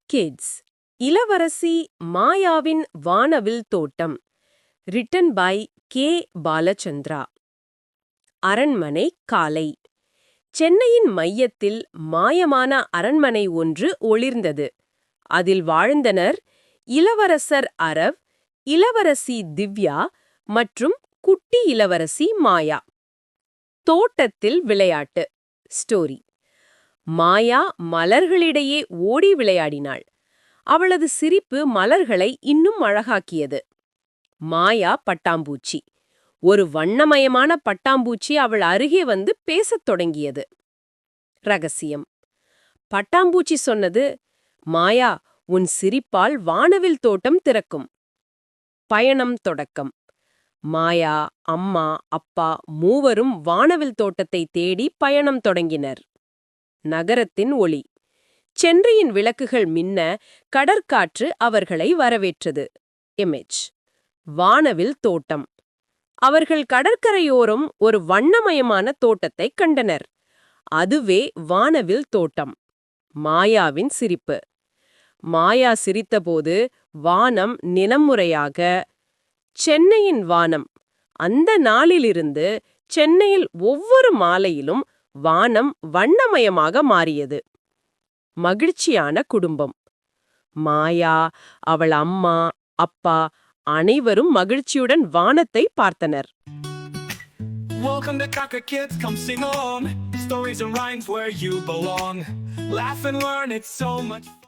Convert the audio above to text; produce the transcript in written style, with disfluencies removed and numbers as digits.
Kids இளவரசி மாயாவின் வானவில் தோட்டம். Written by K. பாலச்சந்திரா. அரண்மனை காலை. சென்னையின் மையத்தில் மாயமான அரண்மனை ஒன்று ஒளிர்ந்தது. அதில் வாழ்ந்தனர் இளவரசர் அரவ், இளவரசி திவ்யா மற்றும் குட்டி இளவரசி மாயா. தோட்டத்தில் விளையாட்டு. ஸ்டோரி. மாயா மலர்களிடையே ஓடி விளையாடினாள். அவளது சிரிப்பு மலர்களை இன்னும் அழகாக்கியது. மாயா பட்டாம்பூச்சி. ஒரு வண்ணமயமான பட்டாம்பூச்சி அவள் அருகே வந்து பேசத் தொடங்கியது. ரகசியம். பட்டாம்பூச்சி சொன்னது, மாயா, உன் சிரிப்பால் வானவில் தோட்டம் திறக்கும். பயணம் தொடக்கம். மாயா, அம்மா, அப்பா மூவரும் வானவில் தோட்டத்தை தேடி பயணம் தொடங்கினர். நகரத்தின் ஒளி. சென்னையின் விளக்குகள் மின்ன கடற்காற்று அவர்களை வரவேற்றது. இமேஜ். வானவில் தோட்டம். அவர்கள் கடற்கரையோரம் ஒரு வண்ணமயமான தோட்டத்தைக் கண்டனர். அதுவே வானவில் தோட்டம். மாயாவின் சிரிப்பு. மாயா சிரித்தபோது வானம் நிலமுறையாக. சென்னையின் வானம். அந்த நாளிலிருந்து சென்னையில் ஒவ்வொரு மாலையிலும் வானம் வண்ணமயமாக மாறியது. மகிழ்ச்சியான குடும்பம். மாயா, அவள் அம்மா, அப்பா அனைவரும் மகிழ்ச்சியுடன் வானத்தை பார்த்தனர். Welcome to Kaka Kids, come sing on. Stories and rhymes where you belong. Laugh and learn, it's so much fun.